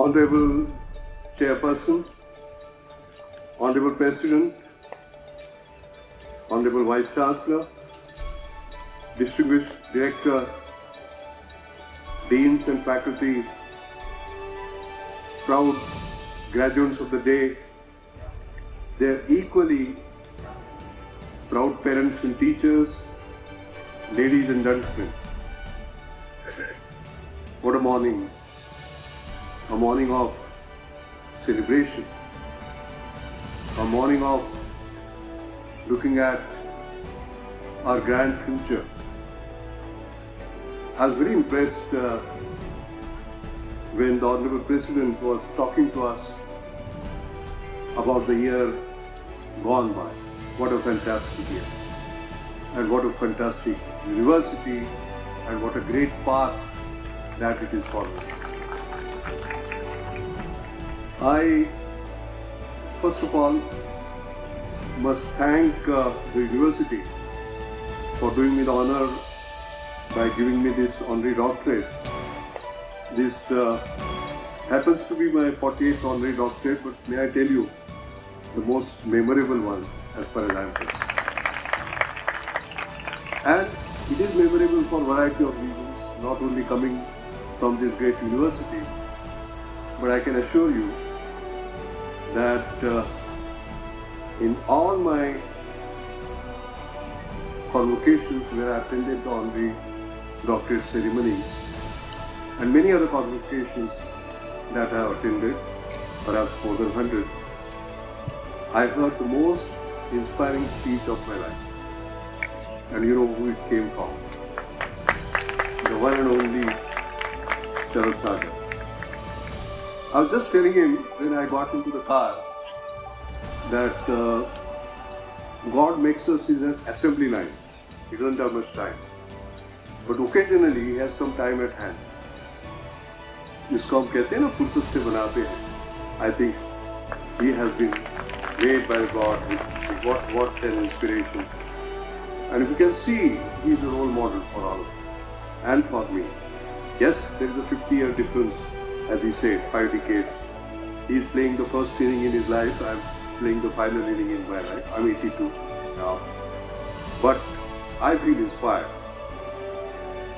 Honorable Chairperson, Honorable President, Honorable Vice Chancellor, Distinguished Director, Deans and Faculty, proud graduates of the day, their equally proud parents and teachers, ladies and gentlemen. What a morning of celebration, a morning of looking at our grand future. I was very impressed when the Honorable President was talking to us about the year gone by. What a fantastic year, and what a fantastic university, and what a great path that it is following. I, first of all, must thank the university for doing me the honor by giving me this honorary doctorate. This happens to be my 48th honorary doctorate, but may I tell you, the most memorable one as far as I am concerned. And it is memorable for a variety of reasons, not only coming from this great university, but I can assure you that in all my convocations where I attended the honorary doctorate ceremonies and many other convocations that I have attended, perhaps more than 100, I heard the most inspiring speech of my life. And you know who it came from? The one and only Mashelkar. I was just telling him when I got into the car that God makes us in an assembly line. He doesn't have much time. But occasionally he has some time at hand. इसको हम कहते हैं ना फुर्सत से बनाते हैं. I think he has been made by God. What an inspiration. And if you can see, he is a role model for all of us and for me. Yes, there is a 50-year difference, as he said, 5 decades. He is playing the first inning in his life. I am playing the final inning in my life. I'm 82 now. But I feel inspired.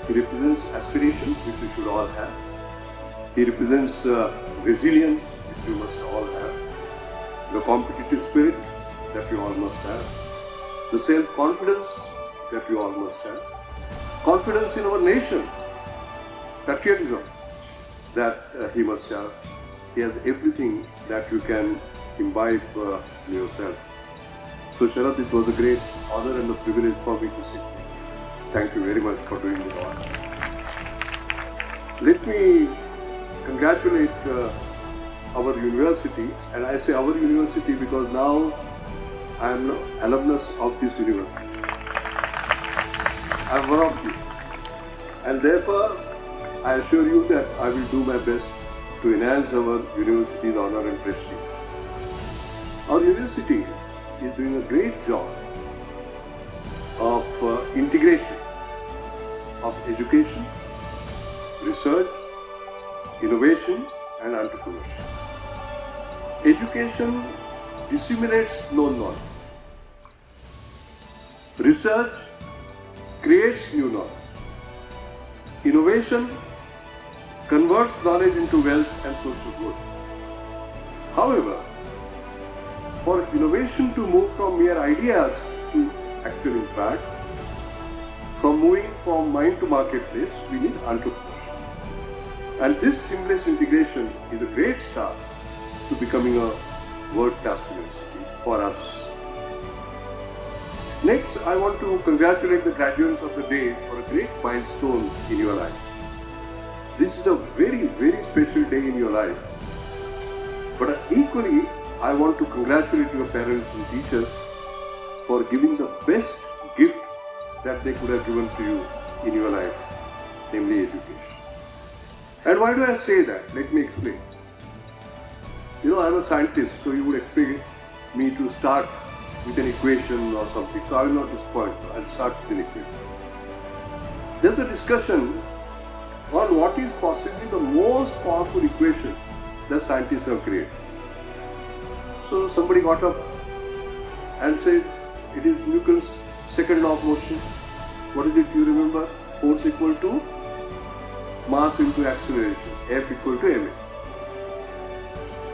He represents aspiration, which we should all have. He represents resilience, which we must all have. The competitive spirit that we all must have. The self-confidence that we all must have. Confidence in our nation. Patriotism that he must have. He has everything that you can imbibe in yourself. So Sharad, it was a great honor and a privilege for me to sit with you. Thank you very much for doing the honor. Let me congratulate our university, and I say our university because now I am an alumnus of this university. I am one of you, and therefore I assure you that I will do my best to enhance our university's honor and prestige. Our university is doing a great job of integration of education, research, innovation and entrepreneurship. Education disseminates known knowledge. Research creates new knowledge. Innovation converts knowledge into wealth and social good. However, for innovation to move from mere ideas to actual impact, from moving from mind to marketplace, we need entrepreneurship. And this seamless integration is a great start to becoming a world-class university for us. Next, I want to congratulate the graduates of the day for a great milestone in your life. This is a very, very special day in your life. But equally, I want to congratulate your parents and teachers for giving the best gift that they could have given to you in your life, namely education. And why do I say that? Let me explain. You know, I'm a scientist, so you would expect me to start with an equation or something. So I will not disappoint. I'll start with an equation. There's a discussion on what is possibly the most powerful equation the scientists have created. So somebody got up and said, it is Newton's second law of motion. What is it, you remember? Force equal to mass into acceleration, F equal to ma.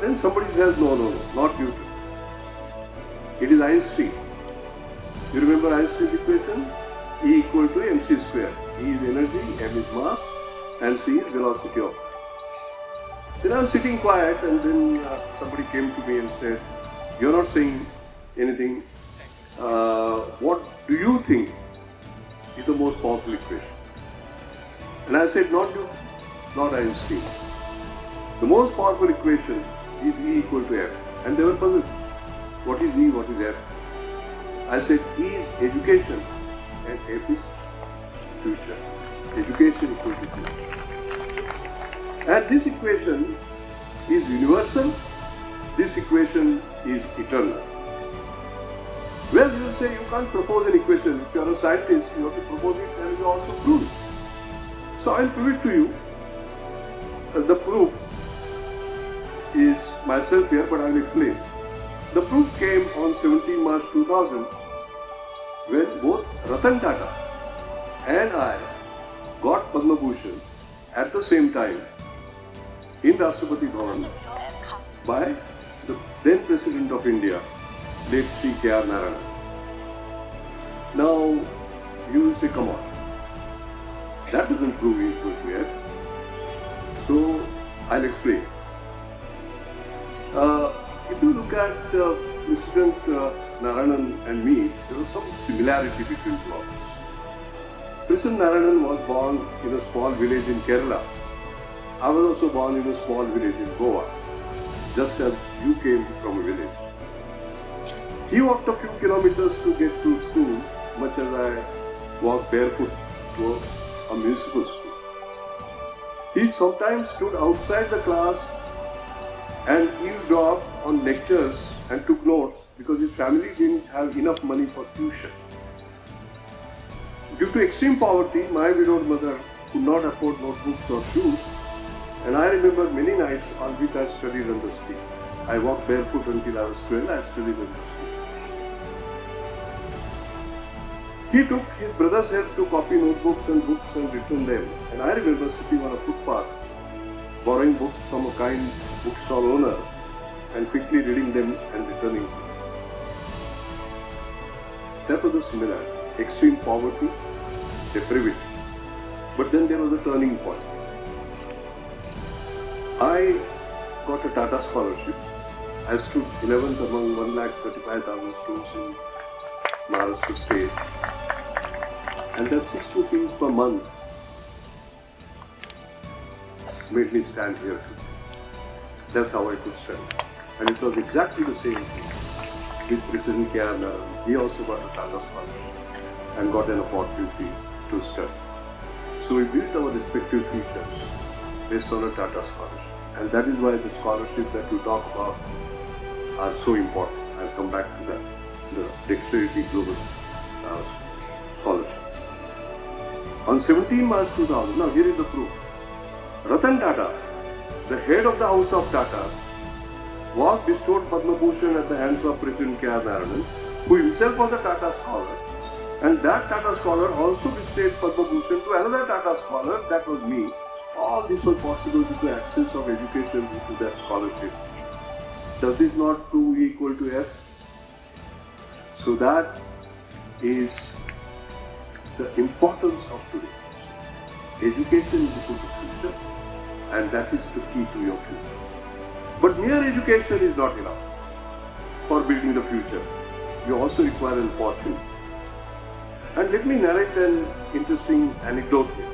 Then somebody says, no, not Newton. It is Einstein. You remember Einstein's equation? E equal to mc square. E is energy, m is mass, and c is velocity of light. Then I was sitting quiet, and then somebody came to me and said, you're not saying anything. What do you think is the most powerful equation? And I said, not Newton, not Einstein. The most powerful equation is E equal to F. And they were puzzled. What is E, what is F? I said, E is education and F is future. Education equal to future. And this equation is universal. This equation is eternal. Well, you will say you can't propose an equation. If you are a scientist, you have to propose it and you also prove it. So I will prove it to you. The proof is myself here, but I will explain. The proof came on 17 March 2000 when both Ratan Tata and I got Padma Bhushan at the same time in Rashtrapati Bhavan by the then President of India, late Sri K.R. Narayanan. Now, you will say, come on, that doesn't prove E equal to F. So, I'll explain. If you look at President Narayanan and me, there was some similarity between two of us. President Narayanan was born in a small village in Kerala. I was also born in a small village in Goa, just as you came from a village. He walked a few kilometers to get to school, much as I walked barefoot to a municipal school. He sometimes stood outside the class and eavesdropped on lectures and took notes because his family didn't have enough money for tuition. Due to extreme poverty, my widowed mother could not afford notebooks or shoes, and I remember many nights on which I studied under street lights. I walked barefoot until I was 12, I studied under street lights. He took his brother's help to copy notebooks and books and return them, and I remember sitting on a footpath, borrowing books from a kind bookstall owner and quickly reading them and returning them. That was the similarity. Extreme poverty, depravity. But then there was a turning point. I got a Tata scholarship. I stood 11th among 135,000 students in Maharashtra state. And that 6 rupees per month made me stand here today. That's how I could study. And it was exactly the same thing with President K.R. Narayanan. He also got a Tata scholarship and got an opportunity to study. So we built our respective futures based on a Tata scholarship. And that is why the scholarship that you talk about are so important. I'll come back to that, the Dexterity Global scholarships. On 17 March 2000, now here is the proof. Ratan Tata, the head of the house of Tatas, was bestowed Padma Bhushan at the hands of President K.R. Narayanan, who himself was a Tata scholar. And that Tata scholar also bestowed Padma Bhushan to another Tata scholar, that was me. All this was possible due to access of education due to that scholarship. Does this not prove E equal to F? So that is the importance of today. Education is equal to future, and that is the key to your future. But mere education is not enough for building the future. You also require an opportunity. And let me narrate an interesting anecdote here.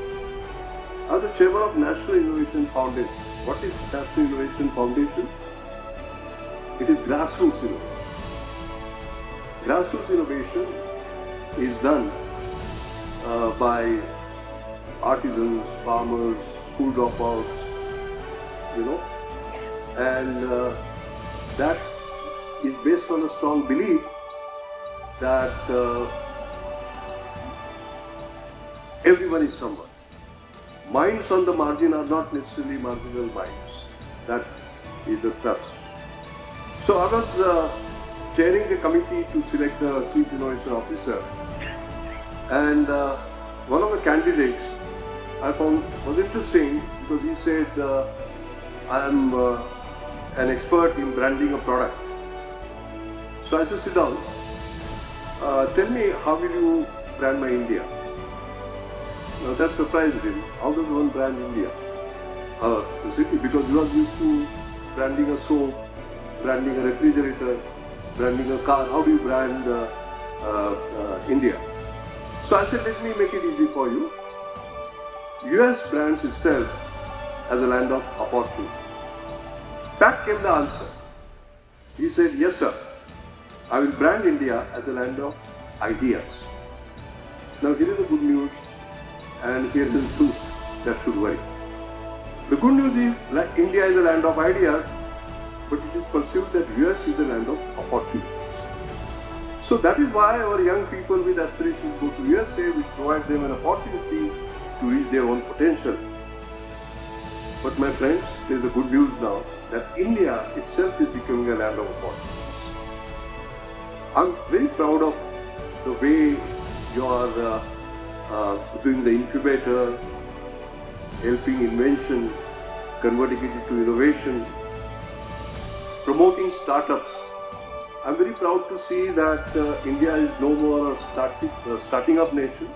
As the chairman of National Innovation Foundation. What is National Innovation Foundation? It is grassroots innovation. Grassroots innovation is done by artisans, farmers, school dropouts, and that is based on a strong belief that everyone is someone. Minds on the margin are not necessarily marginal minds. That is the thrust. So I was chairing the committee to select the Chief Innovation Officer, and one of the candidates I found was interesting because he said, I am an expert in branding a product. So I said, sit down, tell me, how will you brand my India? Now that surprised him. How does one brand India? Specifically because you are used to branding a soap, branding a refrigerator, branding a car. How do you brand India? So I said, let me make it easy for you. US brands itself as a land of opportunity. That came the answer. He said, yes sir, I will brand India as a land of ideas. Now here is the good news, and here is the news that should worry. The good news is, like India is a land of ideas, but it is perceived that US is a land of opportunities. So that is why our young people with aspirations go to USA. We provide them an opportunity to reach their own potential. But my friends, there is a good news now that India itself is becoming a land of opportunities. I'm very proud of the way you are doing the incubator, helping invention, converting it into innovation, promoting startups. I'm very proud to see that India is no more a starting up nation.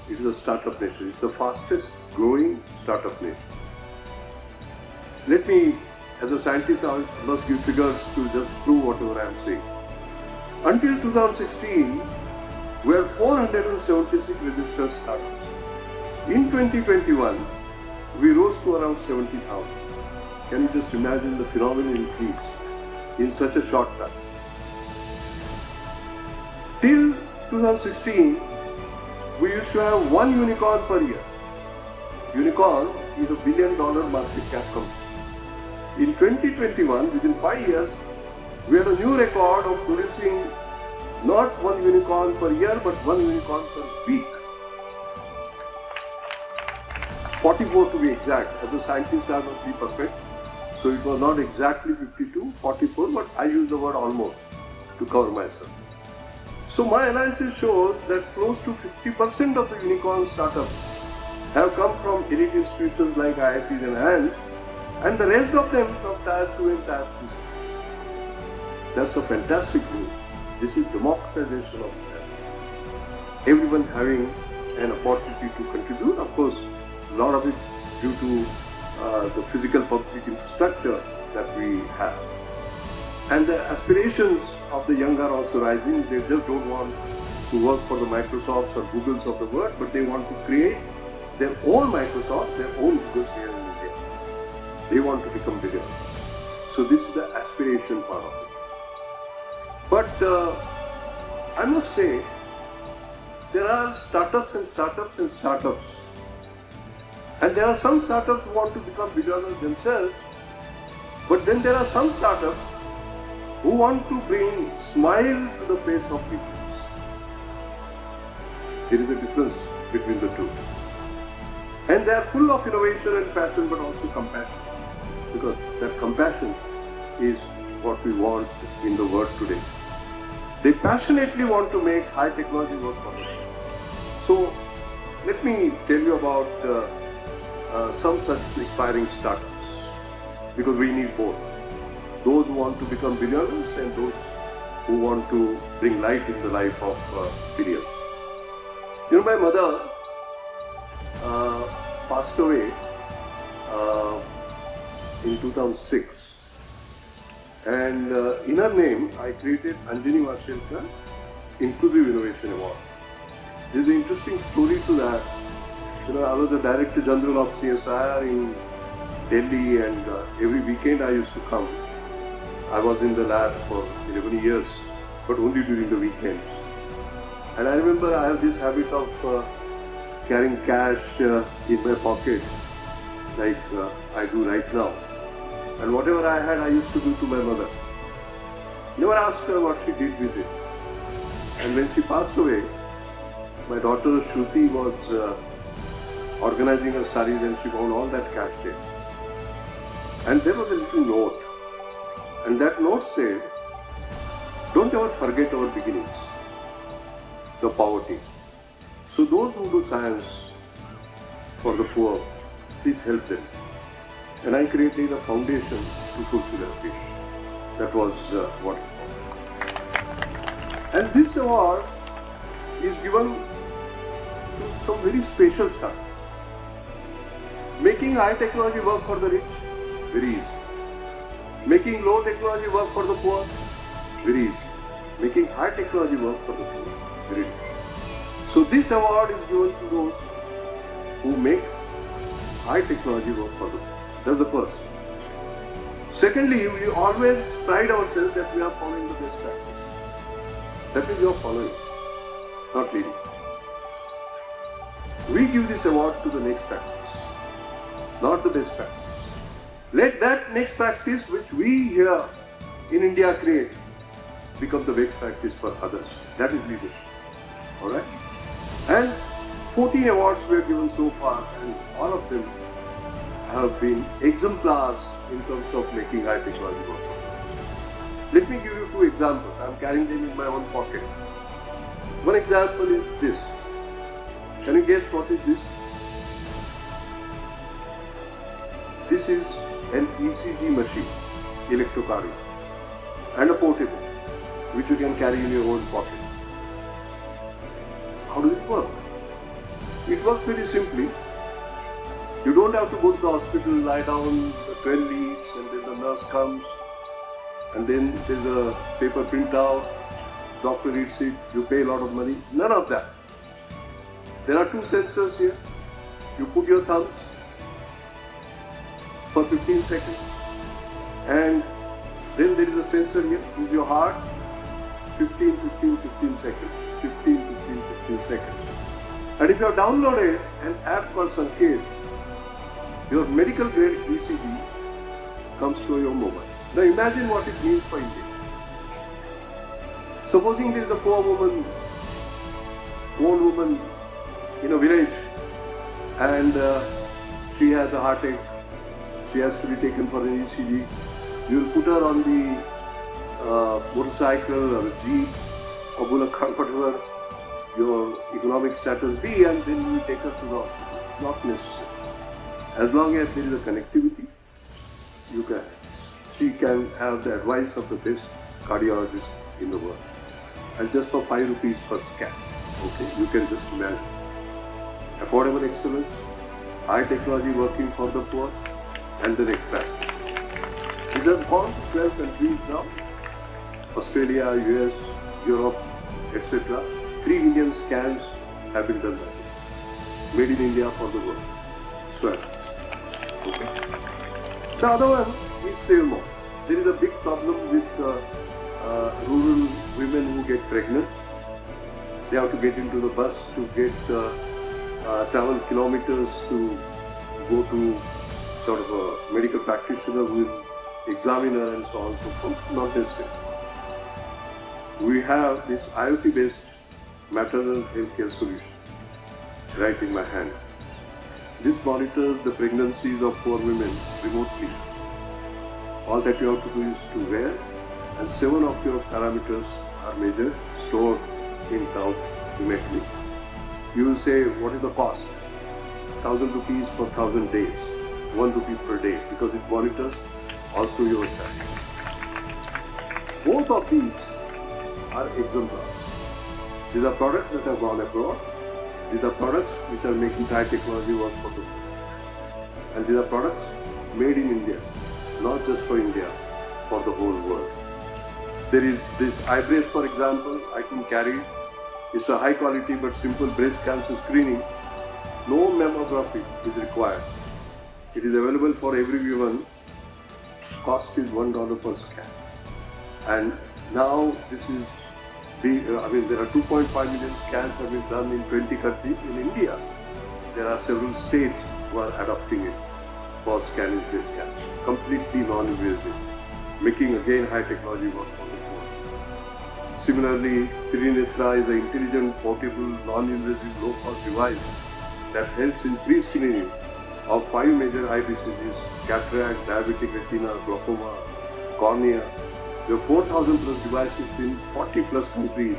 It is a startup nation. It's the fastest growing startup nation. Let me, as a scientist, I must give figures to just prove whatever I am saying. Until 2016, we had 476 registered startups. In 2021, we rose to around 70,000. Can you just imagine the phenomenal increase in such a short time? Till 2016, we used to have one unicorn per year. Unicorn is $1 billion market cap company. In 2021, within 5 years, we had a new record of producing not one unicorn per year, but one unicorn per week. 44 to be exact. As a scientist, I must be perfect. So it was not exactly 52, 44, but I use the word almost to cover myself. So my analysis shows that close to 50% of the unicorn startups have come from elite institutions like IITs and the rest of them from Tier 2 and Tier 3 cities. That's a fantastic news. This is democratization of talent. Everyone having an opportunity to contribute. Of course, a lot of it due to the physical public infrastructure that we have. And the aspirations of the young are also rising. They just don't want to work for the Microsofts or Googles of the world, but they want to create their own Microsoft, their own Googles here in India. They want to become billionaires. So this is the aspiration part of it. But I must say, there are startups and startups and startups. And there are some startups who want to become billionaires themselves, but then there are some startups who want to bring smile to the face of people. There is a difference between the two. And they are full of innovation and passion, but also compassion. Because that compassion is what we want in the world today. They passionately want to make high technology work for them. So let me tell you about some such inspiring startups, because we need both. Those who want to become billionaires and those who want to bring light in the life of billions. You know, my mother passed away in 2006, and in her name I created Mashelkar Inclusive Innovation Award. There's an interesting story to that. You know, I was a Director General of CSIR in Delhi, and every weekend I used to come. I was in the lab for 11 years, but only during the weekends. And I remember I have this habit of carrying cash in my pocket, like I do right now. And whatever I had, I used to give to my mother. Never asked her what she did with it. And when she passed away, my daughter Shruti was organizing her saris, and she found all that cash there. And there was a little note. And that note said, don't ever forget our beginnings, the poverty. So those who do science for the poor, please help them. And I created a foundation to fulfill their wish. That was what. And this award is given to some very special startups. Making high technology work for the rich, very easy. Making low technology work for the poor, very easy. Making high technology work for the poor, very easy. So this award is given to those who make high technology work for the poor. That's the first. Secondly, we always pride ourselves that we are following the best practice. That means we are following, not leading. We give this award to the next practice, not the best practice. Let that next practice which we here in India create become the best practice for others. That is leadership. Alright? And 14 awards were given so far, and all of them have been exemplars in terms of making high technology work. Let me give you two examples. I am carrying them in my own pocket. One example is this. Can you guess what is this? This is an ECG machine, electrocardiogram, and a portable, which you can carry in your own pocket. How does it work? It works very simply. You don't have to go to the hospital, lie down, the 12 leads, and then the nurse comes, and then there's a paper printout, doctor reads it, you pay a lot of money. None of that. There are two sensors here. You put your thumbs for 15 seconds, and then there is a sensor here, this is your heart, 15 seconds, 15 seconds. And if you have downloaded an app called Sanket, your medical grade ECG comes to your mobile. Now imagine what it means for India. Supposing there is a poor woman, old woman in a village, and she has a heartache, she has to be taken for an ECG. You will put her on the motorcycle or a jeep or bullock cart, whatever your economic status be, and then you will take her to the hospital. Not necessary. As long as there is a connectivity, she can have the advice of the best cardiologist in the world. And just for 5 rupees per scan, okay, you can just imagine. Affordable excellence, high technology working for the poor, and the next practice. This has gone to 12 countries now, Australia, US, Europe, etc. 3 million scans have been done by this. Made in India for the world. So as this. Okay. The other one is save more. There is a big problem with rural women who get pregnant. They have to get into the bus to get travel kilometers to go to sort of a medical practitioner who will examine her and so on and so forth. Not necessary. We have this IoT-based maternal healthcare solution right in my hand. This monitors the pregnancies of poor women remotely. All that you have to do is to wear, and 7 of your parameters are measured, stored in cloud immediately. You will say, what is the cost? 1,000 rupees for 1,000 days, 1 rupee per day, because it monitors also your child. Both of these are exemplars. These are products that have gone abroad. These are products which are making high technology work for the world. And these are products made in India, not just for India, for the whole world. There is this eye brace, for example, I can carry. It's a high quality but simple breast cancer screening. No mammography is required. It is available for everyone. Cost is $1 per scan. And now this is, there are 2.5 million scans have been done in 20 countries. In India, there are several states who are adopting it for scanning breast cancer. Completely non-invasive, making again high technology work for the poor. Similarly, Trinetra is an intelligent, portable, non-invasive, low-cost device that helps in pre-screening of 5 major eye diseases: cataract, diabetic retina, glaucoma, cornea. There are 4,000 plus devices in 40 plus countries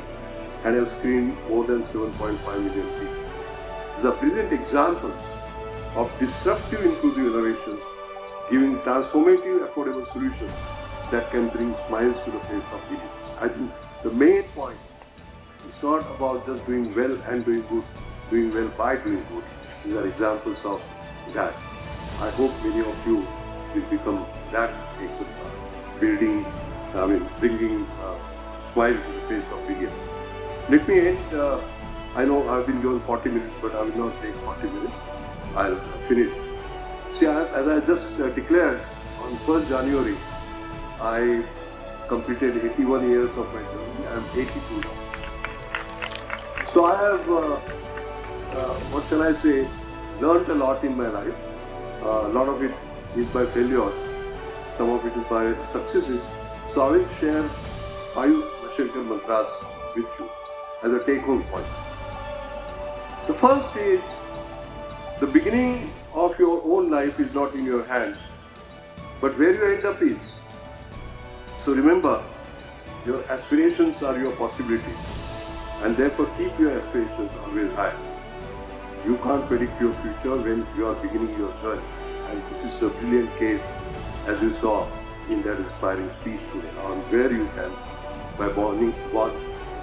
and have screened more than 7.5 million people. These are brilliant examples of disruptive inclusive innovations, giving transformative affordable solutions that can bring smiles to the face of millions. I think the main point is not about just doing well and doing good, doing well by doing good. These are examples of that. I hope many of you will become that exemplar, bringing smile to the face of millions. Let me end. I know I've been given 40 minutes, but I will not take 40 minutes. I'll finish. See, as I just declared, on 1st January, I completed 81 years of my journey. I'm 82 now. So I have, what shall I say, learned a lot in my life. A lot of it is by failures, some of it is by successes. So I will share 5 Mashelkar mantras with you as a take-home point. The first is, the beginning of your own life is not in your hands, but where you end up is. So remember, your aspirations are your possibilities, and therefore keep your aspirations always high. You can't predict your future when you are beginning your journey, and this is a brilliant case, as you saw in that inspiring speech today, on where you can, by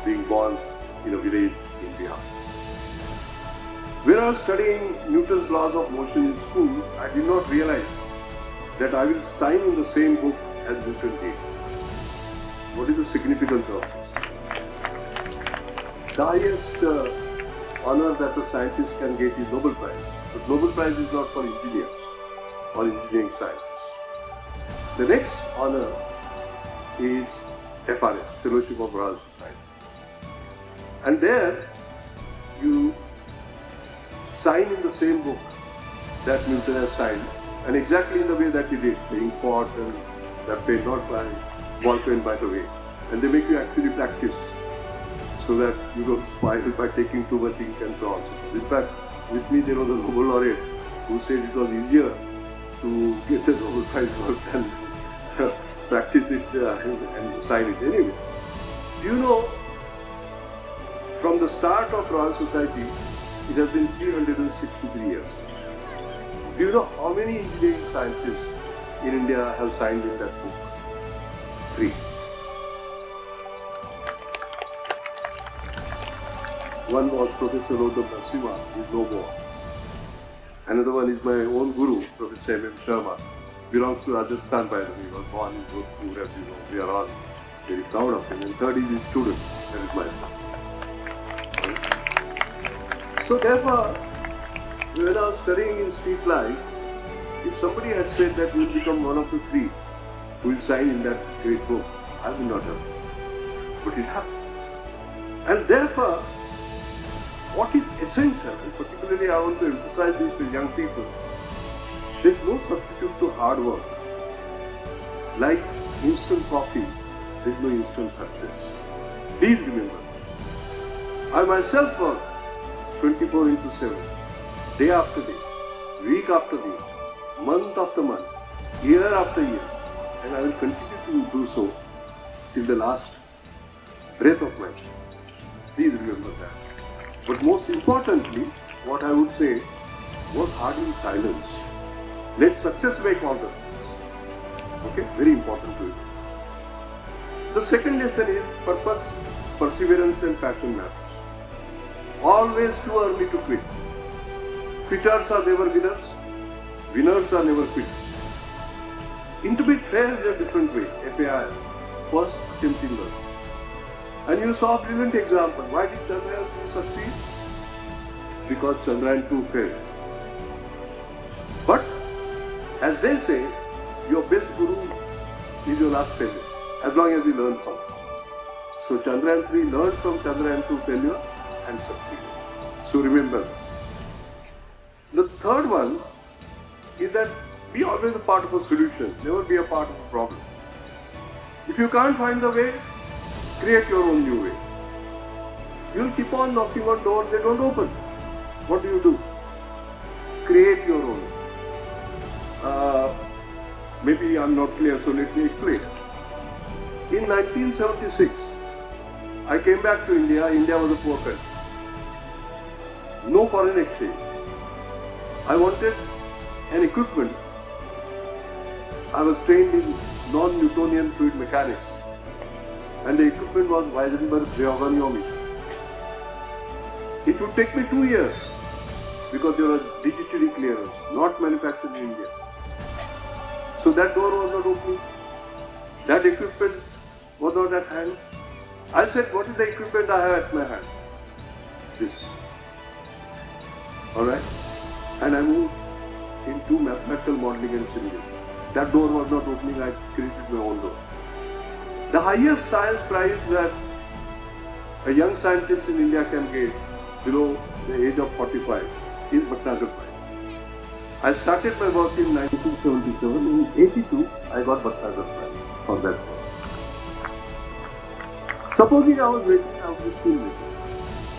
being born in a village in Bihar. When I was studying Newton's laws of motion in school, I did not realize that I will sign in the same book as Newton did. What is the significance of this? The highest honor that the scientist can get is Nobel Prize. But Nobel Prize is not for engineers or engineering scientists. The next honor is FRS, Fellowship of Royal Society. And there you sign in the same book that Newton has signed, and exactly in the way that he did, the ink pot and that pen, not by ball pen by the way. And they make you actually practice so that you don't spoil by taking too much ink and so on. In fact, with me there was a Nobel laureate who said it was easier to get the Nobel Prize work than practice it and sign it anyway. Do you know, from the start of Royal Society, it has been 363 years. Do you know how many engineering scientists in India have signed in that book? 3. One was Professor Rodham Narasimha, he is no more. Another one is my own guru, Professor M.M. Sharma, belongs to Rajasthan by the way, he was born in Jodhpur, as you know. We are all very proud of him. And third is his student, that is my son. So therefore, when I was studying in street lights, if somebody had said that you will become one of the 3 who will sign in that great book, I would not have. But it happened. And therefore, what is essential, and particularly I want to emphasize this with young people, there is no substitute to hard work. Like instant coffee, there is no instant success. Please remember, I myself work 24/7, day after day, week after week, month after month, year after year, and I will continue to do so till the last breath of my life. Please remember that. But most importantly, what I would say, work hard in silence. Let success make all the difference. Okay, very important to you. The second lesson is purpose, perseverance, and passion matters. Always too early to quit. Quitters are never winners. Winners are never quitters. Intermediate fail in a different way. FAIR, first attempt in learning. And you saw a brilliant example. Why did Chandrayaan 3 succeed? Because Chandrayaan 2 failed. But, as they say, your best guru is your last failure, as long as you learn from it. So Chandrayaan 3 learned from Chandrayaan 2 failure and succeeded. So remember that. The third one is that be always a part of a solution, never be a part of a problem. If you can't find the way, create your own new way. You'll keep on knocking on doors, they don't open. What do? Create your own. Maybe I'm not clear, so let me explain. In 1976, I came back to India. India was a poor country. No foreign exchange. I wanted an equipment. I was trained in non-Newtonian fluid mechanics, and the equipment was Weisenberg-Bryaganometer. It would take me 2 years because there was digitally clearance, not manufactured in India. So that door was not opening. That equipment was not at hand. I said, what is the equipment I have at my hand? This. Alright? And I moved into mathematical modeling and simulation. That door was not opening, I created my own door. The highest science prize that a young scientist in India can get below the age of 45 is Bhatnagar Prize. I started my work in 1977. In 82, I got Bhatnagar Prize for that work. Supposing I was waiting, I would be still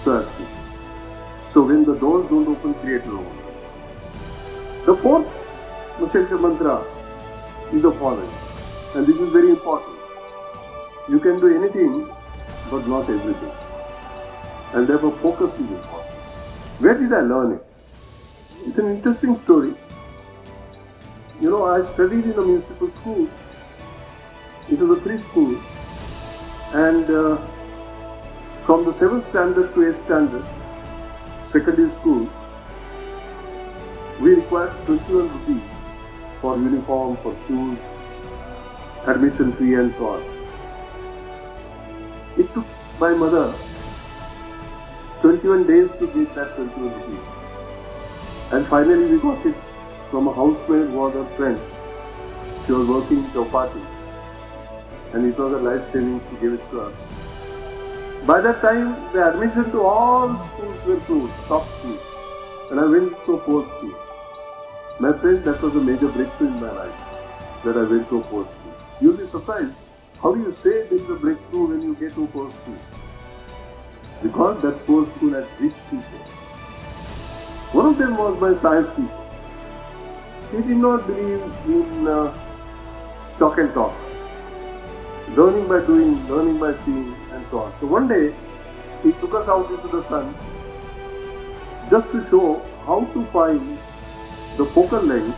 waiting. So when the doors don't open, create your own. The fourth Mashelkar mantra is the following, and this is very important. You can do anything, but not everything. And therefore focus is important. Where did I learn it? It's an interesting story. You know, I studied in a municipal school. It was a free school. And from the 7th standard to 8th standard, secondary school, we required 21 rupees for uniform, for shoes, admission fee and so on. It took my mother 21 days to get that 21 rupees. And finally we got it from a housemaid who was her friend. She was working in Chowpatty. And it was a life saving, she gave it to us. By that time, the admission to all schools were closed, top schools. And I went to a poor school. My friend, that was a major breakthrough in my life, that I went to a poor school. You'll be surprised. How do you say there is a breakthrough when you get to a poor school? Because that poor school had rich teachers. One of them was my science teacher. He did not believe in chalk and talk. Learning by doing, learning by seeing, and so on. So one day, he took us out into the sun just to show how to find the focal length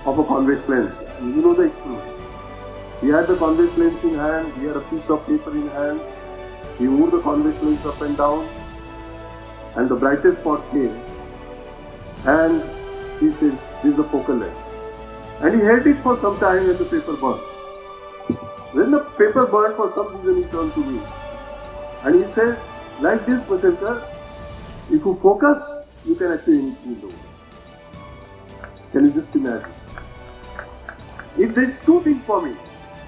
of a convex lens. And you know the experiment. He had the convex lens in hand, he had a piece of paper in hand, he moved the convex lens up and down, and the brightest spot came, and he said, this is the focal length. And he held it for some time and the paper burned. When the paper burned, for some reason he turned to me and he said, like this, Mashelkar, if you focus, you can achieve anything in the world. Can you just imagine? It did two things for me.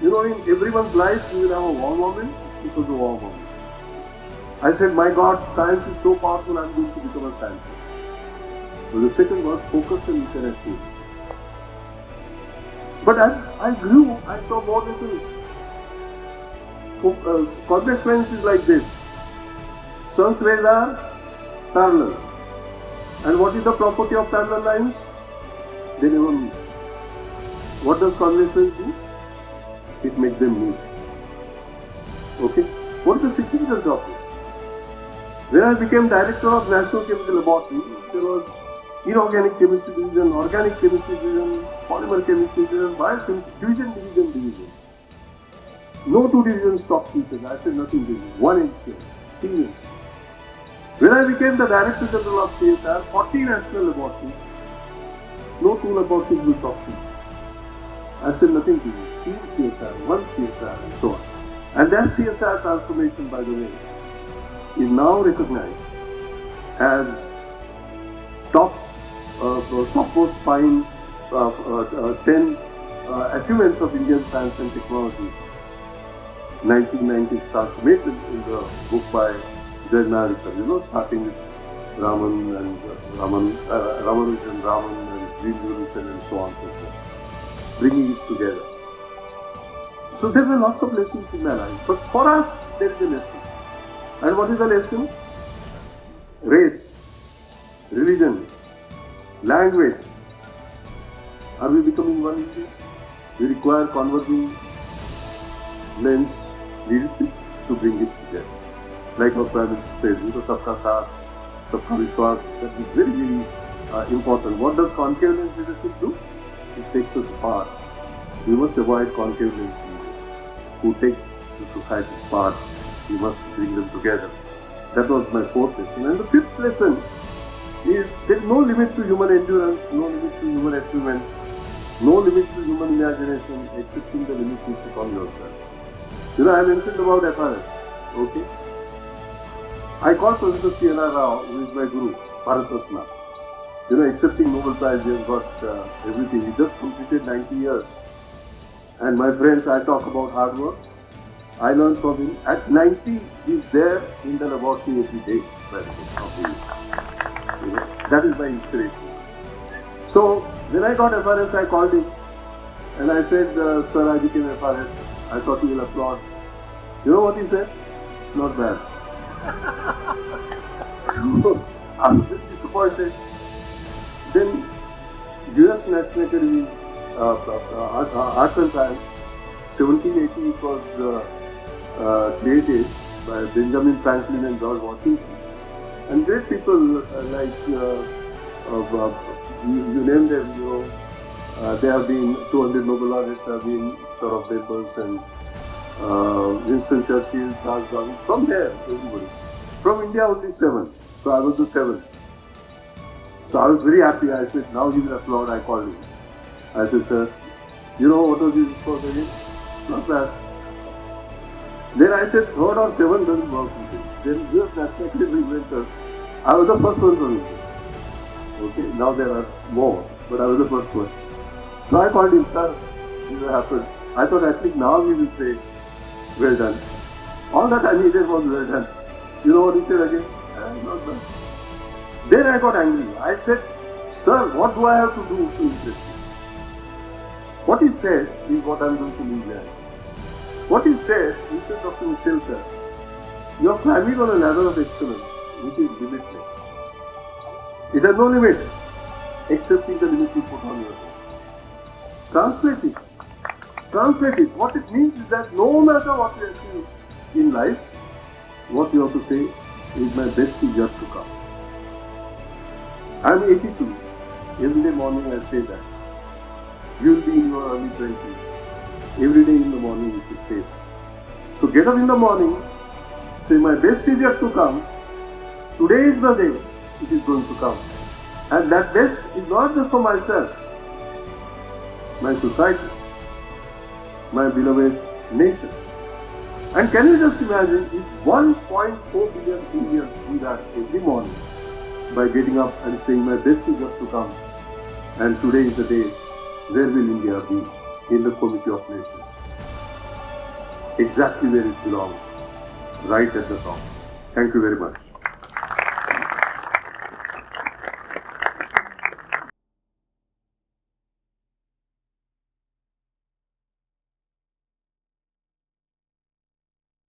You know, in everyone's life, you will have a wow moment. This was a wow moment. I said, my God, science is so powerful, I'm going to become a scientist. So the second word, focus and you can achieve. But as I grew, I saw more lessons. Convex lens is like this. Sun's rays are parallel. And what is the property of parallel lines? They never meet. What does convex lens do? It makes them meet. Okay? What is the significance of this? When I became director of National Chemical Laboratory, there was inorganic chemistry division, organic chemistry division, polymer chemistry division, biochemistry division. No two divisions talk to each other. I said nothing to you. One NCL, team NCL. When I became the Director General of CSIR, 40 national laboratories, no two laboratories will talk to each other. I said nothing to you. Team CSIR, one CSIR, and so on. And that CSIR transformation, by the way, is now recognized as topmost 10 achievements of Indian science and technology. 1990s transformation in the book by Jaipur, you know, starting with Ramanujan and Green Revolution and so on and so forth, bringing it together. So there were lots of lessons in my life, but for us there is a lesson. And what is the lesson? Race, religion, language. Are we becoming one India? We require converging lens leadership to bring it together. Like our Prime Minister said, Sabka Saath, Sabka Vishwas, that is very, very important. What does concave leadership do? It takes us apart. We must avoid concave leaders who take the society apart. We must bring them together. That was my fourth lesson. And the fifth lesson is there is no limit to human endurance, no limit to human achievement, no limit to human imagination, excepting the limit you put on yourself. I mentioned about FRS. Okay? I called Professor C.N.R. Rao, who is my guru, Bharat Ratna. Accepting Nobel Prize, he has got everything. He just completed 90 years. And my friends, I talk about hard work. I learned from him. At 90, he's there in the laboratory every day. That is my inspiration. So, when I got FRS, I called him and I said, sir, I became FRS. I thought he will applaud. You know what he said? Not bad. So, I was a bit disappointed. Then, US National Academy, Arts and Science, 1780 it was created by Benjamin Franklin and George Washington. And great people like, you name them, there have been 200 Nobel laureates, have been sort of members, and Winston Churchill, Charles Darwin, from there, everybody. From India, only 7. So I was the 7th. So I was very happy. I said, now he will applaud. I called him. I said, sir, what was his response again? Not bad. Then I said, 3rd or 7th doesn't work with him. Then US National Academy inventors, I was the first one from India. Okay, now there are more, but I was the first one. So I called him, sir, this happened. I thought at least now he will say, well done. All that I needed was well done. You know what he said again? Not bad. Then I got angry. I said, sir, what do I have to do to impress you? What he said is what I am going to leave there. What he said, Dr. Mashelkar, you are climbing on a ladder of excellence, which is limitless. It has no limit, excepting the limit you put on yourself. Translate it. Translate it. What it means is that no matter what you achieve in life, what you have to say is my best is yet to come. I am 82. Every day morning I say that. You will be in your early 20s. Every day in the morning you should say that. So get up in the morning, say my best is yet to come. Today is the day it is going to come. And that best is not just for myself, my society, my beloved nation. And can you just imagine if 1.4 billion Indians do that every morning by getting up and saying my best is yet to come, and today is the day, where will India be in the Committee of Nations? Exactly where it belongs, right at the top. Thank you very much.